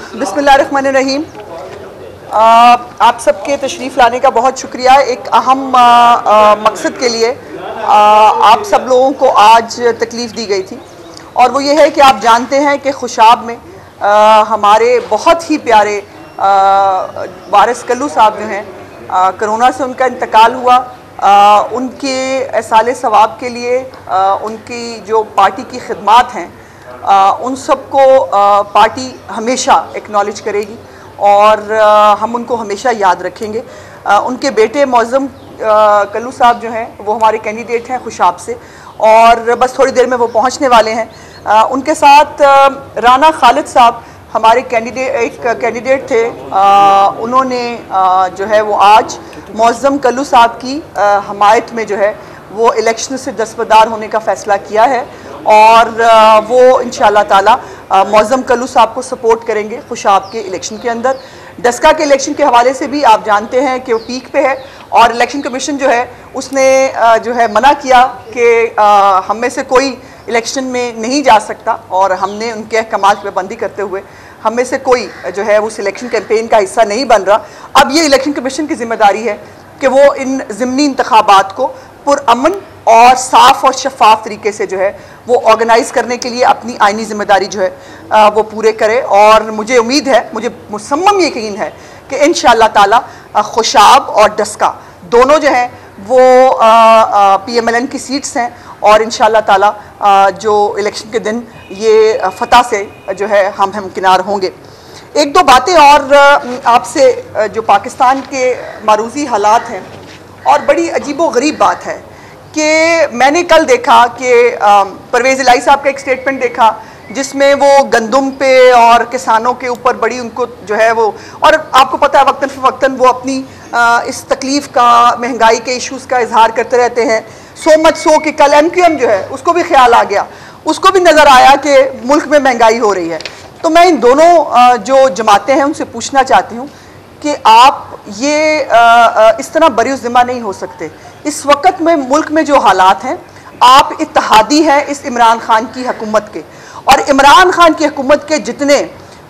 बिस्मिल्लाहिर्रहमानिर्रहीम। आप सबके तशरीफ़ लाने का बहुत शुक्रिया। एक अहम मकसद के लिए आप सब लोगों को आज तकलीफ़ दी गई थी, और वो ये है कि आप जानते हैं कि खुशाब में हमारे बहुत ही प्यारे वारिस कल्लू साहब जो हैं, कोरोना से उनका इंतकाल हुआ। उनके एहसाले सवाब के लिए उनकी जो पार्टी की खिदमात हैं उन सबको पार्टी हमेशा एक्नॉलेज करेगी और हम उनको हमेशा याद रखेंगे। उनके बेटे मौज़म कल्लू साहब जो हैं वो हमारे कैंडिडेट हैं खुशाब से, और बस थोड़ी देर में वो पहुंचने वाले हैं। उनके साथ राना खालिद साहब हमारे कैंडिडेट थे। उन्होंने जो है वो आज मौज़म कल्लू साहब की हमायत में जो है वो इलेक्शन से दस्तबरदार होने का फ़ैसला किया है, और वो इंशाअल्लाह ताला मौज़म कल्लू साहब को सपोर्ट करेंगे खुशाब के इलेक्शन के अंदर। डस्का के इलेक्शन के हवाले से भी आप जानते हैं कि वो पीक पे है, और इलेक्शन कमीशन जो है उसने जो है मना किया कि हम में से कोई इलेक्शन में नहीं जा सकता, और हमने उनके अहकाम की पाबंदी करते हुए हम में से कोई जो है उस इलेक्शन कैंपेन का हिस्सा नहीं बन रहा। अब ये इलेक्शन कमीशन की जिम्मेदारी है कि वो इन ज़िमनी इंतखाबात को पुरअमन और साफ़ और शफाफ तरीके से जो है वो ऑर्गेनाइज़ करने के लिए अपनी आइनी ज़िम्मेदारी जो है वो पूरे करे। और मुझे उम्मीद है, मुझे मुसम्मम यकीन है कि इंशाअल्लाह ताला खुशाब और डस्का दोनों जो हैं वो PMLN की सीट्स हैं, और इंशाअल्लाह ताला जो इलेक्शन के दिन ये फ़तह से जो है हम हमकिनार होंगे। एक दो बातें और आपसे, जो पाकिस्तान के मारूज़ी हालात हैं, और बड़ी अजीबो गरीब बात है कि मैंने कल देखा कि परवेज़ इलाही साहब का एक स्टेटमेंट देखा जिसमें वो गंदम पे और किसानों के ऊपर बड़ी उनको जो है वो, और आपको पता है वक्तन फ़वक्तन वो अपनी इस तकलीफ़ का, महंगाई के इश्यूज़ का इजहार करते रहते हैं। सो मच सो कि कल MQM जो है उसको भी ख्याल आ गया, उसको भी नज़र आया कि मुल्क में महंगाई हो रही है। तो मैं इन दोनों जो जमातें हैं उनसे पूछना चाहती हूँ कि आप ये इस तरह बरीउज़्ज़िम्मा नहीं हो सकते। इस वक्त में मुल्क में जो हालात हैं, आप इत्तेहादी हैं इस इमरान खान की हुकूमत के, और इमरान खान की हुकूमत के जितने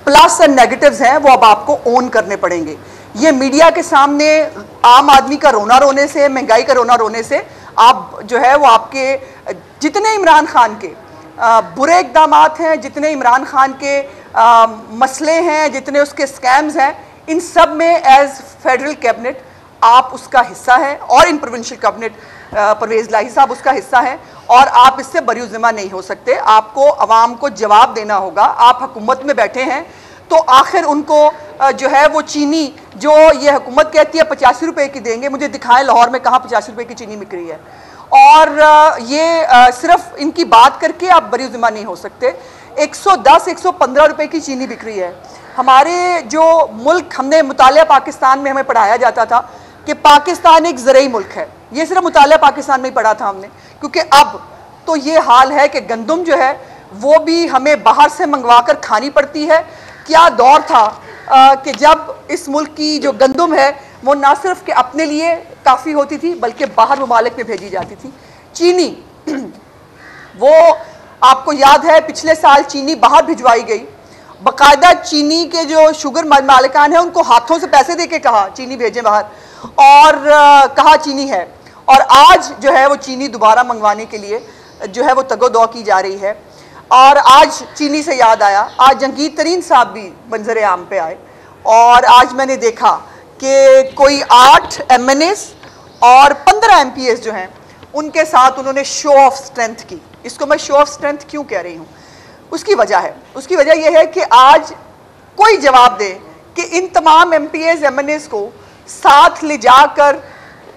प्लस एंड नेगेटिव्स हैं वो अब आपको ओन करने पड़ेंगे। ये मीडिया के सामने आम आदमी का रोना रोने से, महंगाई का रोना रोने से आप जो है वो आपके जितने इमरान खान के बुरे इक़दामात हैं, जितने इमरान खान के मसले हैं, जितने उसके स्कैम्स हैं, इन सब में एज़ फेडरल कैबिनेट आप उसका हिस्सा हैं, और इन प्रोविंशियल कैबिनेट परवेज़ इलाही साहब उसका हिस्सा हैं, और आप इससे बरीउज़्ज़िम्मा नहीं हो सकते। आपको अवाम को जवाब देना होगा। आप हुकूमत में बैठे हैं तो आखिर उनको जो है वो चीनी जो ये हुकूमत कहती है 85 रुपये की देंगे, मुझे दिखाएं लाहौर में कहाँ 85 रुपये की चीनी बिक रही है। और ये सिर्फ इनकी बात करके आप बरीउज़्ज़िम्मा नहीं हो सकते। 110-115 रुपये की चीनी बिक रही है। हमारे जो मुल्क, हमने मुतालिया पाकिस्तान में हमें पढ़ाया जाता था कि पाकिस्तान एक ज़रई मुल्क है। ये सिर्फ मुतालिया पाकिस्तान में ही पढ़ा था हमने, क्योंकि अब तो ये हाल है कि गंदम जो है वो भी हमें बाहर से मंगवा कर खानी पड़ती है। क्या दौर था कि जब इस मुल्क की जो गंदम है वो ना सिर्फ कि अपने लिए काफ़ी होती थी बल्कि बाहर ममालिक में भेजी जाती थी। चीनी वो आपको याद है पिछले साल चीनी बाहर भिजवाई गई, बाकायदा चीनी के जो शुगर मालिकान हैं उनको हाथों से पैसे दे के कहा चीनी भेजें बाहर, और कहा चीनी है, और आज जो है वो चीनी दोबारा मंगवाने के लिए जो है वो तगोदौ की जा रही है। और आज चीनी से याद आया, आज जहांगीर तरीन साहब भी मंजर आम पे आए, और आज मैंने देखा कि कोई 8 MNAs और 15 MPs जो हैं उनके साथ उन्होंने शो ऑफ स्ट्रेंथ की। इसको मैं शो ऑफ स्ट्रेंथ क्यों कह रही हूँ, उसकी वजह है, उसकी वजह यह है कि आज कोई जवाब दे कि इन तमाम MPs MNAs को साथ ले जाकर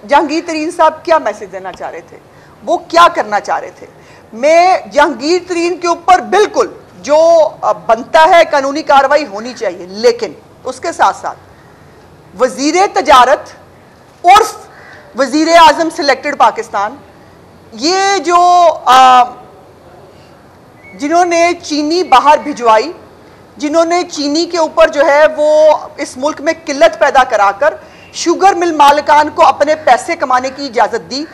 जहांगीर तरीन साहब क्या मैसेज देना चाह रहे थे, वो क्या करना चाह रहे थे। मैं जहांगीर तरीन के ऊपर बिल्कुल जो बनता है कानूनी कार्रवाई होनी चाहिए, लेकिन उसके साथ साथ वजीर तजारत उर्फ वजीर आजम सिलेक्टेड पाकिस्तान, ये जो जिन्होंने चीनी बाहर भिजवाई, जिन्होंने चीनी के ऊपर जो है वो इस मुल्क में किल्लत पैदा कराकर शुगर मिल मालिकान को अपने पैसे कमाने की इजाज़त दी,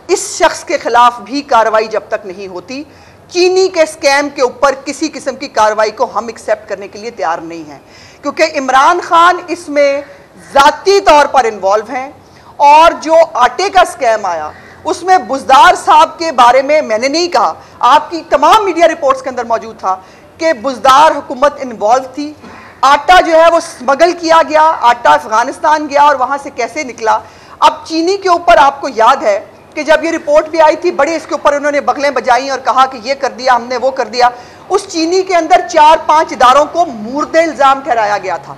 इस शख्स के खिलाफ भी कार्रवाई जब तक नहीं होती, चीनी के स्कैम के ऊपर किसी किस्म की कार्रवाई को हम एक्सेप्ट करने के लिए तैयार नहीं हैं, क्योंकि इमरान खान इसमें ज़ाती तौर पर इन्वॉल्व हैं। और जो आटे का स्कैम आया उसमें बुज़दार साहब के बारे में मैंने नहीं कहा, आपकी तमाम मीडिया रिपोर्ट्स के अंदर मौजूद था कि बुज़दार हुकूमत इन्वॉल्व थी। आटा जो है वो स्मगल किया गया, आटा अफगानिस्तान गया और वहाँ से कैसे निकला। अब चीनी के ऊपर आपको याद है कि जब ये रिपोर्ट भी आई थी, बड़े इसके ऊपर उन्होंने बगलें बजाई और कहा कि ये कर दिया हमने, वो कर दिया। उस चीनी के अंदर 4-5 इदारों को मुर्दे इल्ज़ाम ठहराया गया था,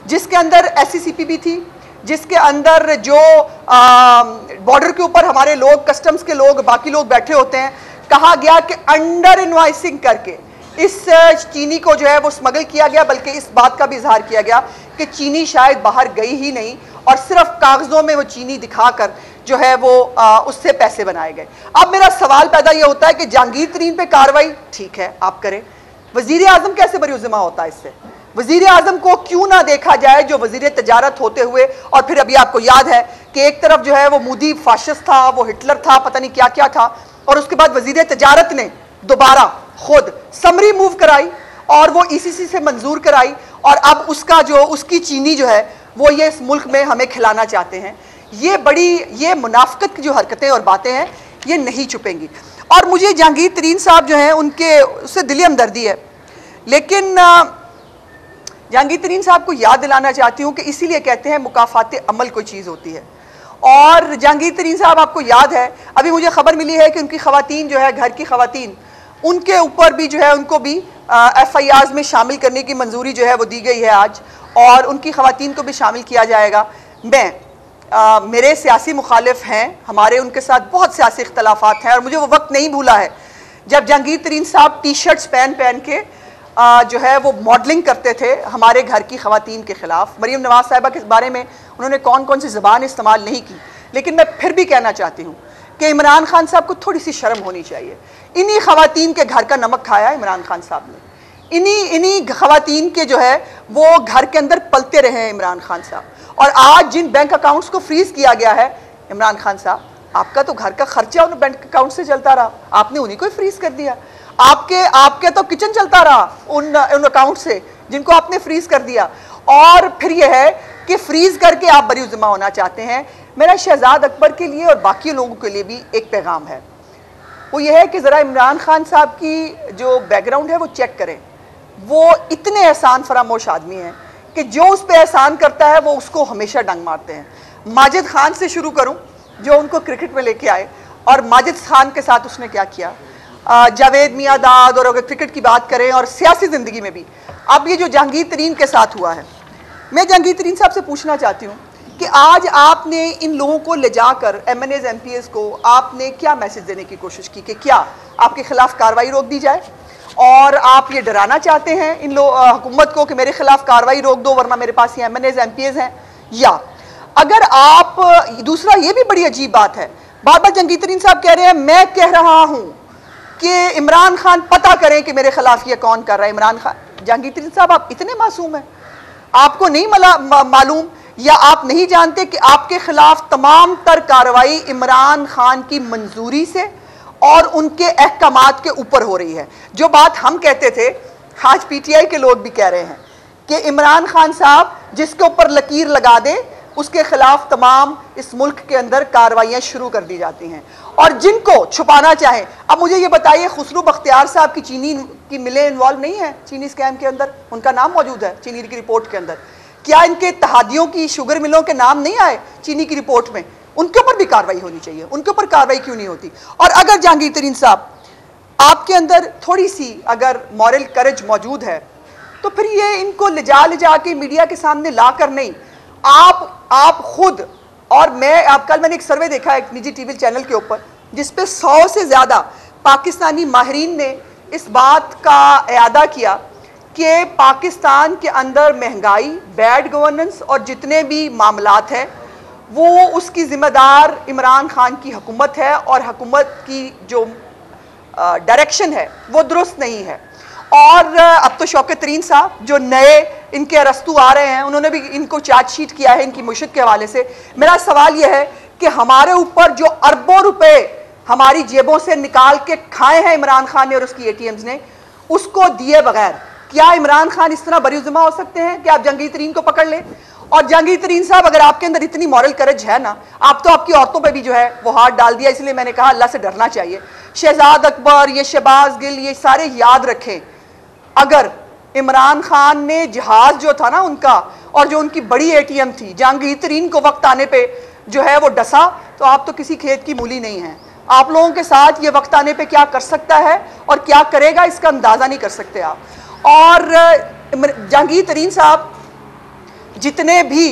जिसके अंदर SCCP भी थी, जिसके अंदर जो बॉर्डर के ऊपर हमारे लोग, कस्टम्स के लोग, बाकी लोग बैठे होते हैं। कहा गया कि अंडर इनवाइसिंग करके इस चीनी को जो है वो स्मगल किया गया, बल्कि इस बात का भी इजहार किया गया कि चीनी शायद बाहर गई ही नहीं और सिर्फ कागजों में वो चीनी दिखाकर जो है वो उससे पैसे बनाए गए। अब मेरा सवाल पैदा ये होता है कि जहांगीर तरीन पे कार्रवाई ठीक है आप करें, वजीर आजम कैसे बरीउज़िम्मा होता है इससे? वजीर आजम को क्यों ना देखा जाए जो वजीर तजारत होते हुए, और फिर अभी आपको याद है कि एक तरफ जो है वो मोदी फाशिस्ट था, वो हिटलर था, पता नहीं क्या क्या था, और उसके बाद वजीर तजारत ने दोबारा खुद समरी मूव कराई और वो ECC से मंजूर कराई, और अब उसका जो उसकी चीनी जो है वो ये इस मुल्क में हमें खिलाना चाहते हैं। ये मुनाफिकत की जो हरकतें और बातें हैं ये नहीं छुपेंगी। और मुझे जहांगीर तरीन साहब जो हैं उनके उससे दिली हमदर्दी है, लेकिन जहांगीर तरीन साहब को याद दिलाना चाहती हूँ कि इसीलिए कहते हैं मुकाफात अमल कोई चीज़ होती है। और जहांगीर तरीन साहब आपको याद है, अभी मुझे खबर मिली है कि उनकी ख़वातीन जो है, घर की ख़वातीन, उनके ऊपर भी जो है उनको भी FIRs में शामिल करने की मंजूरी जो है वो दी गई है आज, और उनकी ख़वातीन को भी शामिल किया जाएगा। मेरे सियासी मुखालिफ हैं, हमारे उनके साथ बहुत सियासी इख्तलाफात हैं, और मुझे वो वक्त नहीं भूला है जब जहांगीर तरीन साहब T-शर्ट्स पहन के जो है वो मॉडलिंग करते थे हमारे घर की ख़वातीन के ख़िलाफ़। मरीम नवाज़ साहिबा के बारे में उन्होंने कौन कौन सी ज़बान इस्तेमाल नहीं की, लेकिन मैं फिर भी कहना चाहती हूँ कि इमरान खान साहब को थोड़ी सी शर्म होनी चाहिए। इन्हीं ख़वातीन के घर का नमक खाया इमरान खान साहब ने, इन्हीं ख़वातीन के जो है वो घर के अंदर पलते रहे हैं इमरान खान साहब। और आज जिन बैंक अकाउंट्स को फ्रीज़ किया गया है, इमरान खान साहब आपका तो घर का खर्चा उन बैंक अकाउंट से चलता रहा, आपने उन्हीं को ही फ्रीज़ कर दिया। आपके तो किचन चलता रहा उन अकाउंट से जिनको आपने फ्रीज कर दिया। और फिर यह है कि फ्रीज करके आप बरीउज़िम्मा होना चाहते हैं। मेरा शहजाद अकबर के लिए और बाकी लोगों के लिए भी एक पैगाम है, वो ये है कि ज़रा इमरान खान साहब की जो बैकग्राउंड है वो चेक करें। वो इतने एहसान फरामोश आदमी हैं कि जो उस पर एहसान करता है वो उसको हमेशा डंग मारते हैं। माजिद खान से शुरू करूँ जो उनको क्रिकेट में लेके आए, और माजिद खान के साथ उसने क्या किया, जावेद मियादाद, और अगर क्रिकेट की बात करें और सियासी ज़िंदगी में भी। अब ये जो जहांगीर तरीन के साथ हुआ है, मैं जहांगीर तरीन साहब से पूछना चाहती हूँ कि आज आपने इन लोगों को ले जाकर MNAs MPs को आपने क्या मैसेज देने की कोशिश की कि क्या आपके खिलाफ कार्रवाई रोक दी जाए, और आप ये डराना चाहते हैं इन हुकूमत को कि मेरे खिलाफ कार्रवाई रोक दो वरना मेरे पास ये MNAs MPs हैं, या अगर आप दूसरा ये भी बड़ी अजीब बात है, बार बार जहांगीर तरीन साहब कह रहे हैं मैं कह रहा हूँ कि इमरान खान पता करें कि मेरे खिलाफ ये कौन कर रहा है। इमरान खान, जहांगीर तरीन साहब आप इतने मासूम हैं, आपको नहीं मालूम या आप नहीं जानते कि आपके खिलाफ तमाम तर कार्रवाई इमरान खान की मंजूरी से और उनके अहकामात के ऊपर हो रही है। जो बात हम कहते थे आज PTI के लोग भी कह रहे हैं कि इमरान खान साहब जिसके ऊपर लकीर लगा दे उसके खिलाफ तमाम इस मुल्क के अंदर कार्रवाइयाँ शुरू कर दी जाती हैं, और जिनको छुपाना चाहें। अब मुझे ये बताइए, खुसरू बख्तियार साहब की चीनी की मिलें इन्वॉल्व नहीं है चीनी स्कैम के अंदर? उनका नाम मौजूद है चीनी की रिपोर्ट के अंदर। क्या इनके इत्तेहादियों की शुगर मिलों के नाम नहीं आए चीनी की रिपोर्ट में? उनके ऊपर भी कार्रवाई होनी चाहिए, उनके ऊपर कार्रवाई क्यों नहीं होती? और अगर जहांगीर तरीन साहब आपके अंदर थोड़ी सी अगर मॉरल करेज मौजूद है तो फिर ये इनको ले जा के मीडिया के सामने ला कर नहीं, आप खुद और मैं, आप कल मैंने एक सर्वे देखा एक निजी टीवी चैनल के ऊपर जिसपे 100 से ज़्यादा पाकिस्तानी माहिरीन ने इस बात का इयादा किया कि पाकिस्तान के अंदर महंगाई, बैड गवर्नेंस और जितने भी मामलात हैं वो उसकी ज़िम्मेदार इमरान खान की हुकूमत है, और हुकूमत की जो डायरेक्शन है वो दुरुस्त नहीं है। और अब तो शौकत तरीन साहब जो नए इनके अरस्तू आ रहे हैं, उन्होंने भी इनको चार्जशीट किया है इनकी मुर्शिद के हवाले से। मेरा सवाल यह है कि हमारे ऊपर जो अरबों रुपए हमारी जेबों से निकाल के खाए हैं इमरान खान ने और उसकी एटीएम्स ने, उसको दिए बगैर क्या इमरान खान इस तरह बरीजुमा हो सकते हैं कि आप जहांगीर तरीन को पकड़ लें? और जहांगीर तरीन साहब, अगर आपके अंदर इतनी मॉरल करेज है ना, आप तो आपकी औरतों पे भी जो है वो हाथ डाल दिया। इसलिए मैंने कहा अल्लाह से डरना चाहिए। शहजाद अकबर, ये शहबाज गिल, ये सारे याद रखें, अगर इमरान खान ने जहाज जो था ना उनका, और जो उनकी बड़ी एटीएम थी, जहांगीर तरीन को वक्त आने पे जो है वो डसा, तो आप तो किसी खेत की मूली नहीं है। आप लोगों के साथ ये वक्त आने पे क्या कर सकता है और क्या करेगा, इसका अंदाजा नहीं कर सकते आप। और जहांगीर तरीन साहब, जितने भी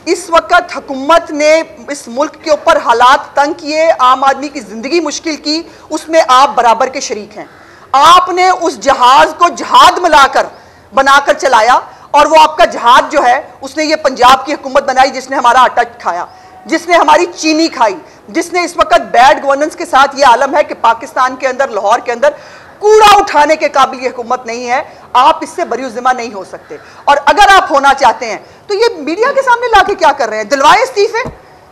इस वक्त हुकूमत ने इस मुल्क के ऊपर हालात तंग किए, आम आदमी की जिंदगी मुश्किल की, उसमें आप बराबर के शरीक हैं। आपने उस जहाज को जहाद मिलाकर बनाकर चलाया, और वो आपका जहाज जो है उसने ये पंजाब की हुकूमत बनाई जिसने हमारा आटा खाया, जिसने हमारी चीनी खाई, जिसने इस वक्त बैड गवर्नेंस के साथ ये आलम है कि पाकिस्तान के अंदर, लाहौर के अंदर कूड़ा उठाने के काबिल ये हुकूमत नहीं है। आप इससे बरीउज़्ज़िमा नहीं हो सकते, और अगर आप होना चाहते हैं तो ये मीडिया के सामने लाके क्या कर रहे हैं? दिलवाए इस्तीफे,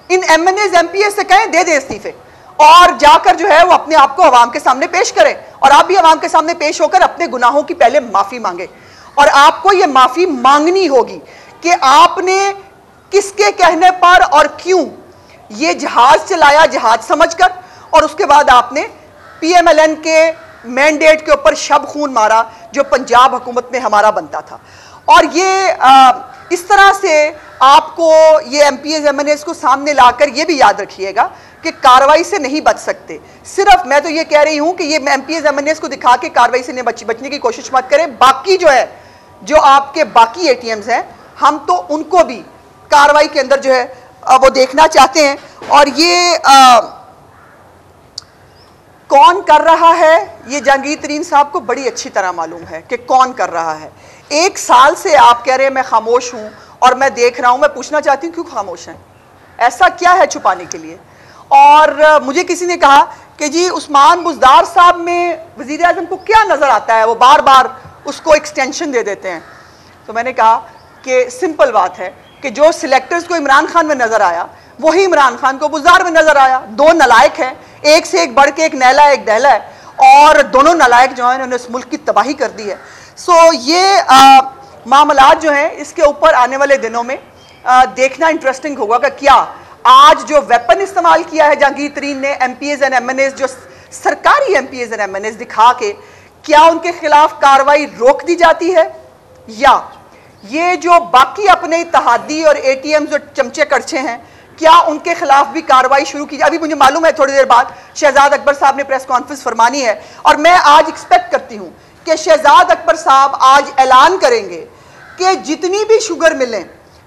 इन MNAs MPs से कहें दे दे इस्तीफे, और जाकर जो है वो अपने आप को अवाम के सामने पेश करें, और आप भी अवाम के सामने पेश होकर अपने गुनाहों की पहले माफी मांगे। और आपको ये माफी मांगनी होगी कि आपने किसके कहने पर और क्यों ये जहाज चलाया जहाज समझकर, और उसके बाद आपने PMLN के मैंडेट के ऊपर शब खून मारा जो पंजाब हुकूमत में हमारा बनता था। और ये इस तरह से आपको ये MPs MNAs को सामने लाकर ये भी याद रखिएगा कि कार्रवाई से नहीं बच सकते। सिर्फ मैं तो ये कह रही हूं कि ये MPs MNAs को दिखा के कार्रवाई से नहीं बचने की कोशिश मत करें। बाकी जो है, जो आपके बाकी ATMs हैं, हम तो उनको भी कार्रवाई के अंदर जो है वो देखना चाहते हैं। और ये कौन कर रहा है, ये जहांगीर तरीन साहब को बड़ी अच्छी तरह मालूम है कि कौन कर रहा है। 1 साल से आप कह रहे हैं मैं खामोश हूं और मैं देख रहा हूं। मैं पूछना चाहती हूं क्यों खामोश हैं? ऐसा क्या है छुपाने के लिए? और मुझे किसी ने कहा कि जी उस्मान बुज़दार साहब में वज़ीर आज़म को क्या नज़र आता है, वो बार बार उसको एक्सटेंशन दे देते हैं। तो मैंने कहा कि सिंपल बात है कि जो सिलेक्टर्स को इमरान खान में नजर आया वही इमरान खान को बुज़दार में नजर आया। 2 नलायक हैं, एक से एक बढ़ के, एक नैला एक दहला है, और दोनों नलायक जो हैं उन्होंने इस मुल्क की तबाही कर दी है। सो ये मामलात जो हैं इसके ऊपर आने वाले दिनों में देखना इंटरेस्टिंग होगा कि क्या आज जो वेपन इस्तेमाल किया है जहांगीर तरीन ने, MPs and MNAs, जो सरकारी MPs and MNAs दिखा के, क्या उनके खिलाफ कार्रवाई रोक दी जाती है, या ये जो बाकी अपने इत्तेहादी और ATMs जो चमचे कड़छे हैं, क्या उनके खिलाफ भी कार्रवाई शुरू की जाए? अभी मुझे मालूम है थोड़ी देर बाद शहजाद अकबर साहब ने प्रेस कॉन्फ्रेंस फरमानी है, और मैं आज एक्सपेक्ट करती हूं कि शहजाद अकबर साहब आज ऐलान करेंगे कि जितनी भी शुगर मिलें,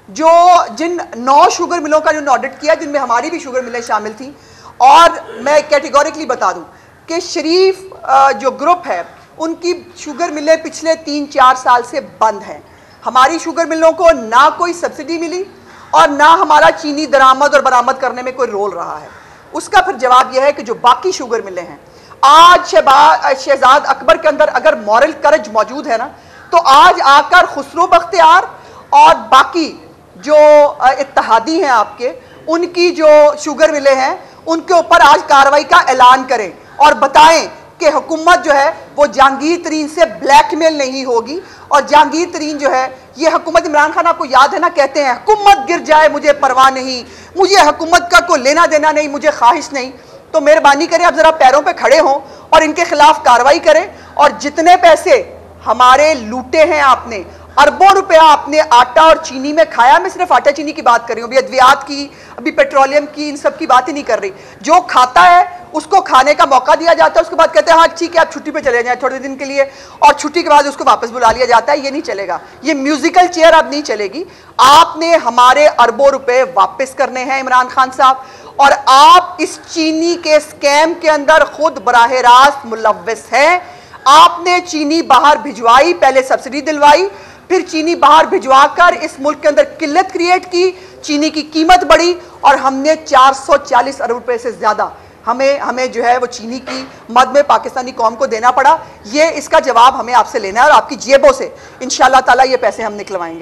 जिन 9 शुगर मिलों का जो ऑडिट किया, जिनमें हमारी भी शुगर मिलें शामिल थी, और मैं कैटेगोरिकली बता दूं कि शरीफ जो ग्रुप है उनकी शुगर मिलें पिछले 3-4 साल से बंद हैं। हमारी शुगर मिलों को ना कोई सब्सिडी मिली और ना हमारा चीनी दरामद और बरामद करने में कोई रोल रहा है। उसका फिर जवाब यह है कि जो बाकी शुगर मिले हैं, आज शहजाद अकबर के अंदर अगर मॉरल करेज मौजूद है ना, तो आज आकर खुसरो बख्तियार और बाकी जो इत्तेहादी हैं आपके, उनकी जो शुगर मिले हैं उनके ऊपर आज कार्रवाई का ऐलान करें और बताएं कि हुकूमत जो है वो जहांगीर तरीन से ब्लैकमेल नहीं होगी। और जहांगीर तरीन जो है, ये हुकूमत, इमरान खान आपको याद है ना, कहते हैं हुकूमत गिर जाए मुझे परवाह नहीं, मुझे हुकूमत का कोई लेना देना नहीं, मुझे ख्वाहिश नहीं। तो मेहरबानी करें आप जरा पैरों पे खड़े हों और इनके खिलाफ कार्रवाई करें। और जितने पैसे हमारे लूटे हैं आपने, अरबों रुपया आपने आटा और चीनी में खाया, मैं सिर्फ आटा चीनी की बात कर रही हूँ, अभी अद्वियात की, अभी पेट्रोलियम की, इन सब की बात ही नहीं कर रही। जो खाता है उसको खाने का मौका दिया जाता है, उसके बाद कहते हैं हाँ ठीक है आप छुट्टी पे चले जाएं थोड़े दिन के लिए, और छुट्टी के बाद उसको वापस बुला लिया जाता है। ये नहीं चलेगा, ये म्यूजिकल चेयर अब नहीं चलेगी। आपने हमारे अरबों रुपए वापस करने हैं इमरान खान साहब, और आप इस चीनी के स्कैम के अंदर खुद बराह रास्त मुलव्वस हैं। आपने चीनी बाहर भिजवाई, पहले सब्सिडी दिलवाई, फिर चीनी बाहर भिजवाकर इस मुल्क के अंदर किल्लत क्रिएट की, चीनी की कीमत बढ़ी, और हमने 440 अरब रुपए से ज्यादा हमें जो है वो चीनी की मद में पाकिस्तानी कौम को देना पड़ा। ये इसका जवाब हमें आपसे लेना है, और आपकी जेबों से इंशाअल्लाह ताला ये पैसे हम निकलवाएंगे।